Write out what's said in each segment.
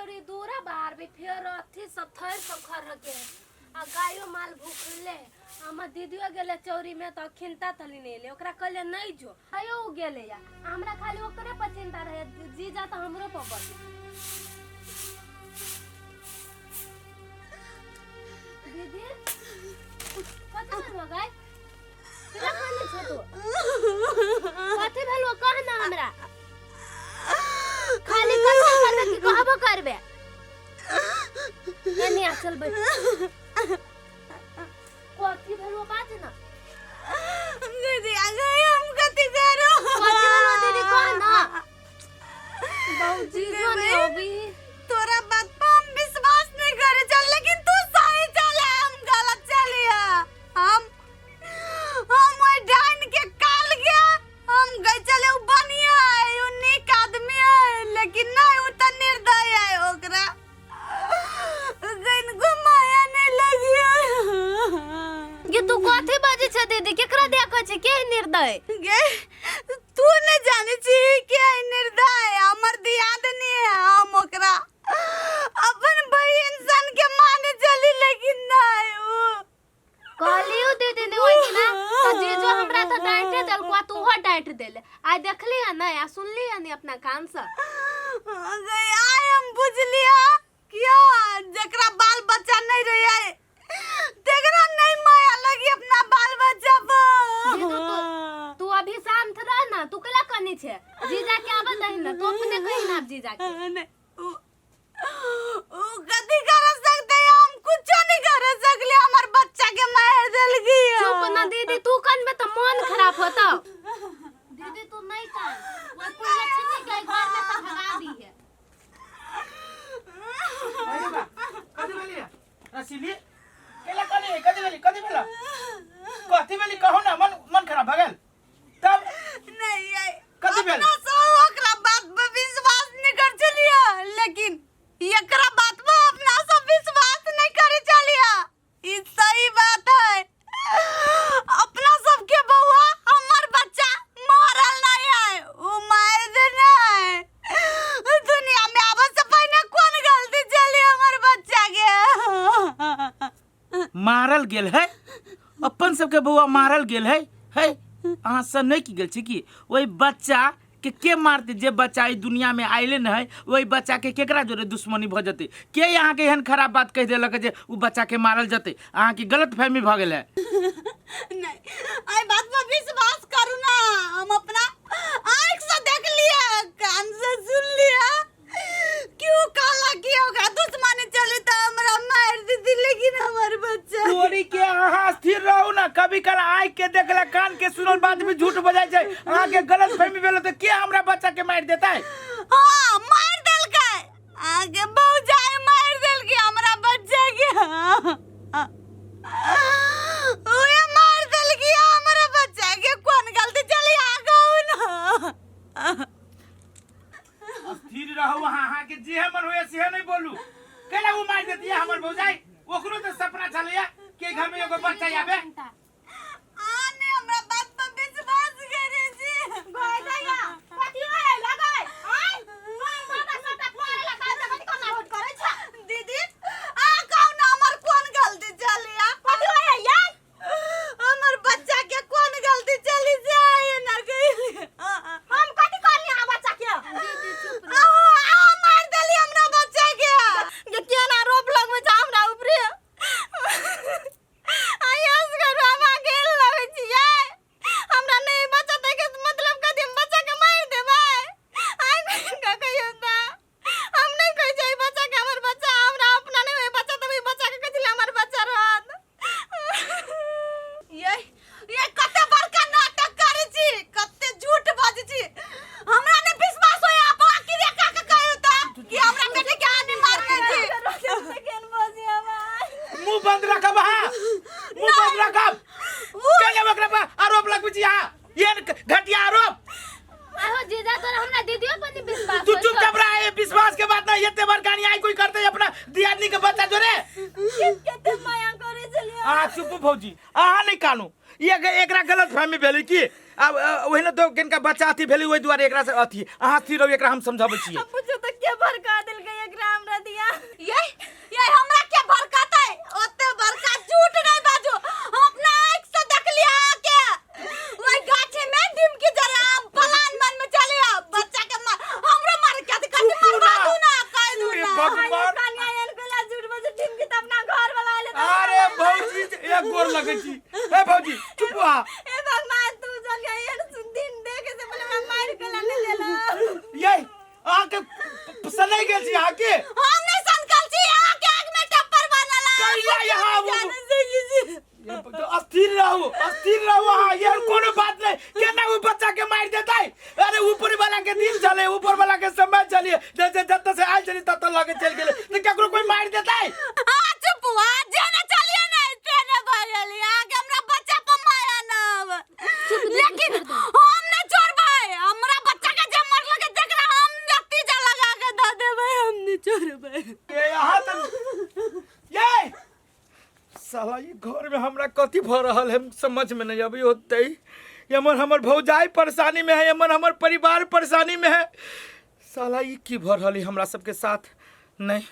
चोरी दूरा बाहर भी फिर अथी सब थैर सब खर के आ गायो माल भूखले हम दीदियो गेले चोरी में तो खिनता तली नहीं ले ओकरा कहले नहीं जो आयो गेले या हमरा खाली ओकरे पर चिंता रहे जीजा तो हमरो पर बस दीदी कथि भेलो गाय तेरा कहले छ तू कथि भेलो कह ना हमरा खाली कथि करबे कि कहबो करबे एनी आ चल बैठ कथि भेलो बात ना दीदी आ गए हम कथि करो कथि भेलो दीदी कह ना बाबूजी जो ने अभी तोरा बात पर हम विश्वास नहीं करे चल लेकिन तू सही चले हम गलत चलिया हम वो डाइन के काल गया हम गए चले उ बनिया है उ नेक आदमी है लेकिन नहीं उ त निर्दय है ओकरा गइन घुमाया नहीं लगिया ये तू कथि बाजे छ दीदी केकरा देखै छ के निर्दय गे तू न जाने छी के निर्दय हमर दियाद नहीं है हम ओकरा अपन भाई इंसान के माने चली लेकिन नहीं उ कहलियो दीदी ने ओइ ना तो जीजो हमरा तो डांटे चल को तू हो डांट देले आ देखली है ना या सुनली है नहीं अपना कान से गए आय हम बुझ लिया क्यों जकरा बाल बच्चा नहीं रहे तेकरा नहीं माया लगी अपना बाल बच्चा जीजो तू अभी शांत रह ना तू कला कनी छे जीजा के आबे दही ना तू अपने कही ना जीजा के ओ कथि कर सकते हैं हम कुछ नहीं कर सकले हमर बच्चा के मार देल गई चुप ना दीदी तू कन में तो मन खराब होता दीदी तू नहीं कान वो पूरा छिटी के घर में तो भगा दी है अरे बा कथि भेलिए रसीली केला कथि भेला कथि भेली कहो ना मन खराब भ गेल तब नहीं आई कथि भेल अपना सो ओकरा बात पे विश्वास नहीं कर चलिया लेकिन एकरा बात पे अपना सब विश्वास नहीं करे चलिया ई सही बात है अपना सबके बउआ हमर बच्चा मरल नहीं है उ मार देना है दुनिया में आवे से पहले कौन गलती चली हमर बच्चा के मारल गेल है अपन सबके बउआ मारल गेल है अहाँ सब नहीं की गेल छी कि ओई बच्चा के मारते जे बच्चा ई दुनिया में आइले न है वही बच्चा के केकरा जोरे दुश्मनी भ जते के यहाँ के एहन खराब बात कह देलक जे उ बच्चा के मारल जते अहाँ की गलत फहमी भ गेल है नहीं आई बात पर विश्वास करू ना हम अपना आँख से देख लिया कान से सुन लिया क्यों काला किया होगा दुश्मनी चली तो हमरा मार दी लेकिन हमार बच्चा चोरी के अहाँ स्थिर रहू ना कभी कल आँख के देखला कान के सुनल बात में झूठ बजाय जाए अहाँ के गलत फहमी भेल तो के हमरा बच्चा के मार देता है हां मार देल के आगे बहु जाए मार देल के हमरा बच्चा के ओए मार देल के हमरा बच्चा के कौन गलती चली आ गऊ ना स्थिर रहू अहाँ के जे मन होए से नहीं बोलू केला वो मार देती है हमर भौजाई ओकरो तो सपना चलैया के घर में एगो बच्चा आवे आने हमरा बात पर विश्वास करे छी भौजाइया कथि होय लगाय हां माता सटा फोन लगा दे कथि करना होत करे छ दीदी आ कहू ना हमर कौन गलती चली आ कथि होय यार हमर बच्चा के कौन गलती चली जाए ना गई हम कथि करली आ बच्चा के दीदी चुप रह मार देली हमरा बच्चा के ये क्या ना रोप लग में जा हमरा ऊपरे आयस करो हम गेल लगे छिए हमरा नहीं बच्चा देखे मतलब कथि हम बच्चा के मार देबै आई नहीं का कहियो ता हम नहीं कह जाई बच्चा के हमर बच्चा हमरा अपना नहीं होय बच्चा तभी बच्चा के कथि हमर बच्चा रहत ये कते बड़का नाटक करे छी कते झूठ बाजै छी हमरा नहीं विश्वास होय आप आखिर का कहयो ता कि हमरा बेटे के आने मार दे छी केन बजी हमार मुंह बंद रखब हां मुंह बंद रखब केले ओकरा पर आरोप लगबै छी हां ये घटिया आरोप आहो जीजा तोरा हमरा दीदियो पर नहीं विश्वास तू चुपचाप रह ये विश्वास के बात नहीं एते बड़का नहीं आई कोई करते अपना दियादनी के बच्चा जोरे केते माया करे चलिए आ चुप भौजी अहाँ नहीं कानू ये एकरा गलत फहमी भेलै की अब ओहिने तो किनका बच्चा अथी भेलै ओहि दुआरे एकरा से अथी अहाँ स्थिर रहू एकरा हम समझाबै छी पूछो तो के भड़का देल के एकरा हमरा दिया। ये हमरा के भड़काता है ओते बड़का झूठ नहीं बाजू हम अपना आंख से देख लिया के ओई गाछी में ढिमकी जरा पलान मन में चलिया बच्चा के हमरो मार के कति मरवा दू ना कह दू ना भगवान कन्या एन पेला झूठ बाजू ढिमकी त अपना घर वाला आले अरे भौजी एक गोर लगे छी ए भौजी चुप आ ए भगवान तू जल गई एन दिन देखे से पहले मैं मार के लाने देला ये आके सनई गेल छी आके हमने संकल छी आके आग में टप्पर बनला कहिया यहाँ वो जाने से जी अस्थिर रहो हाँ ये कोनो बात नहीं केना वो बच्चा के मार देता है अरे ऊपर वाला के दिन चले ऊपर वाला के समय चलिए जैसे जब से आयल चली तब लगे चल गेले तो केकरो कोई मार देता है हां चुप हुआ जेने चलिए ना तेने भरली आगे हमरा बच्चा पर माया ना लेकिन हम न छोड़बै हमरा बच्चा के जे मर लगे जकरा हम नतीजा लगा के द देबै हम न छोड़बै ये यहाँ तक ये साला ये घर में हमरा कथी भ रहल है समझ में नहीं अभी होते यमन हमर भौजाई परेशानी में है यमन हमर परिवार परेशानी में है साला ये की भ रहल है हमरा सबके साथ नहीं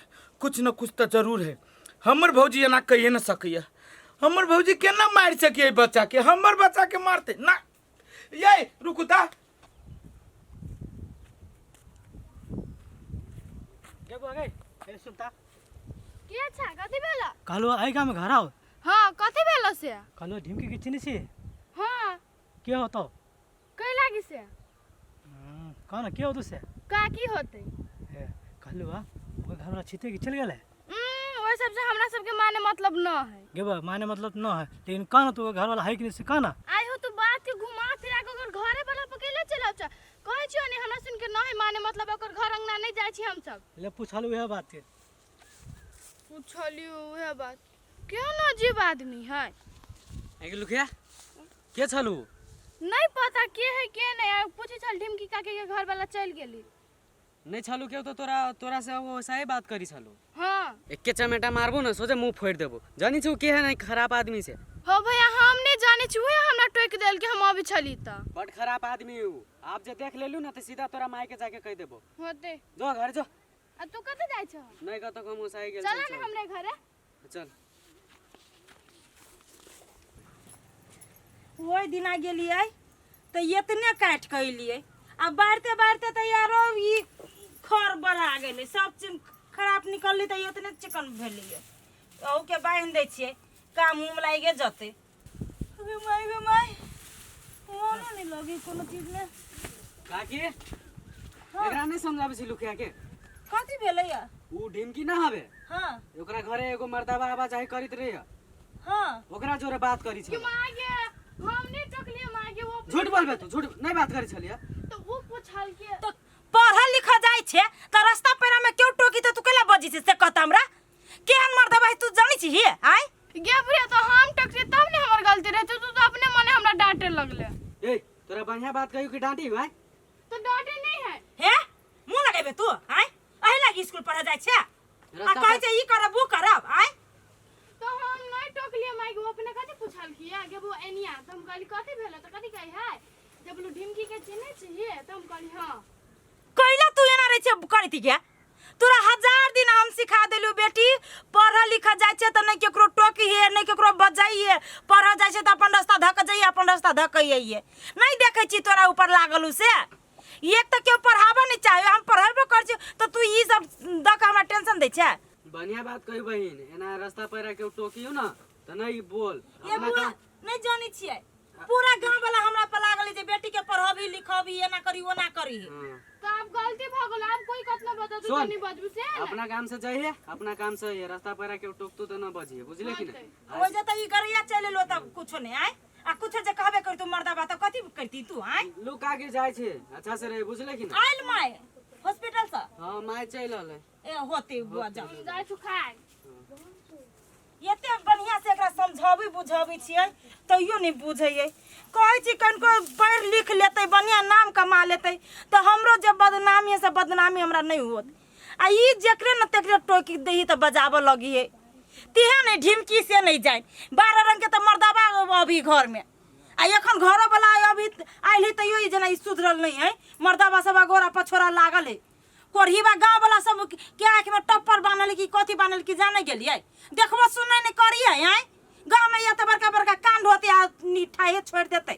कुछ न कुछ तो जरूर है हमर भौजी एना कहिए न सकिए हमर भौजी केना मार सकिए बच्चा के हमर बच्चा के मारते ना ये रुकू ता के बगे ए सुनता की अच्छा कथि भेला? कहलो आई गाम घर आओ हाँ कथि भेला से? कहलो ढिमकी के चिनी छी हाँ के होतो कई लागी से कहना के होतो से का की होते? ए कहलो वो घर वाला छिते के चल गेले ओइ सब से हमरा सब के माने मतलब न है। गेबा माने मतलब न है लेकिन कहना तो घर वाला है कि नहीं से कहना आई हो तो बात के घुमा फिरा के ओकर घरे वाला पकेले चला छ कहै छियो ने हमरा सुन के न है माने मतलब ओकर घर अंगना नहीं जाय छी हम सब। ले पूछलू वह बात के पूछलियो वह बात केहन अजीब आदमी है। ए लुखिया के छलू नहीं पता के है के नहीं पूछे चल ढिमकी काके के घर वाला चल गेली नहीं छलू के तो तोरा से वो सही बात करी छलू हाँ एके चमेटा मारबो ना सोचे मुंह फोड़ देबो जानी छू के है नहीं खराब आदमी से हो भैया हम नहीं जाने छुए हमरा टोक देल के हम अभी छली त बड़ खराब आदमी हूँ आप जे देख लेलू ना तो सीधा तोरा माई के जाके कह देबो होते जो घर जो आ तू कते जाय छ? नहीं का तो हम सही गेल चल ना हमरे घरे चल ओइ दिना गेलियै त इतने काट कइलियै अब बारते बारते त यारो ई खर बढ़ा गेलै सब चीज खराब निकलली त इतने चिकन भेलियै ओ के बांध दै छियै काम मुंह में लागे जते गे माय मोन नहीं लगी कोनो चीज में काकी एकरा नहीं समझाबे छी लुखिया के कथि भेलै या ऊ ढिमकी ना हवे हां ओकरा घरे एगो मर्दाबा आवाजाही करित रही हां ओकरा जोरे बात करी कि छ मागे हम नहीं टकलिए मागे वो झूठ बोलबे तू झूठ नहीं बात करी छलिया तो वो पूछल के तो पढ़ल लिखल जाय छे त रास्ता पेरा में क्यों टोकी त तू केला बजी छे से कहत हमरा केहन मर्दा भाई तू जानी छी ही आय गे बुढ़िया तो हम टकली तब ने हमर गलती रहे तू तो अपने मने हमरा डांटे लगले ए तोरा बढ़िया बात कहियो कि डांटी भाई तो डांटे नहीं है हे मुंह लगाबे तू आय अहि लागी स्कूल पढ़ा जाय छे आ कहै छे ई करब वो करब आय तो हम नहीं टकलिए मागे वो अपने कथि पूछल कि आगे वो एनिया तो हम कहली कथि भेल तो कथि कहि है जब लो ढिमकी के चिन्हे चाहिए तो हम कहली हां कइला तू एना रहे छे करती के तोरा हजार दिन हम सिखा देलु बेटी पढ़ लिख जाय छे त नहीं केकरो टोकी है नहीं केकरो बजाई है पढ़ जाय छे त अपन रास्ता धक जाइए अपन रास्ता धकइए नहीं देखे छी तोरा ऊपर लागलू से एक त क्यों पढ़ाबे नहीं चाहे हम पढ़ाबे कर छी तो तू ई सब दक हमरा टेंशन दे छे बढ़िया बात कही बहिन एना रास्ता पर के टोकियो ना तो नहीं बोल ये बुआ नहीं जानी छिए पूरा गांव वाला हमरा पर लागल जे बेटी के पढ़ाबी लिखाबी एना करी ओना करी तो आप गलती भ गेल आप कोई कतना बता दो सुन, नहीं बजबू से अपना काम से जाइए अपना काम से ये रास्ता पर के टोकतू तो ना बजिए बुझले कि नहीं ओ जे त ई गरिया चले लो त कुछो नहीं आय आ कुछ जे कहबे कर तू मर्दा बात कथि करती तू आय लोग आगे जाय छे अच्छा से रहे बुझले कि नहीं आइल माय हॉस्पिटल से हां माय चल आले ए होते बुआ जा जाय छु खाए एते बढ़िया से एकरा समझाबी बुझाबी छियै तइयो नहीं बुझैयै कहै छी कनको पढ़ लिख लेतै बढ़िया नाम कमा लेतै त हमरो जे बदनामी है से बदनामी हमरा नहीं होत आ ई जेकरे न तेकरे टोकी देही त बजाबो लगिए तिहे नहीं ढिमकी से नहीं जाय 12 रंग के त मर्दाबा अभी घर में आ एखन घरो वाला अभी आइल है तइयो ई जना ई सुधरल नहीं है मर्दाबा सब गोरा पछोरा लागल है कोढ़ीबा गांव वाला सब के आंख में अथी बनल की जाने गेलिए देखबो सुनै नहीं करिए आय गांव में ये तो बड़का बड़का कांड होते आ निठाए छोड़ देते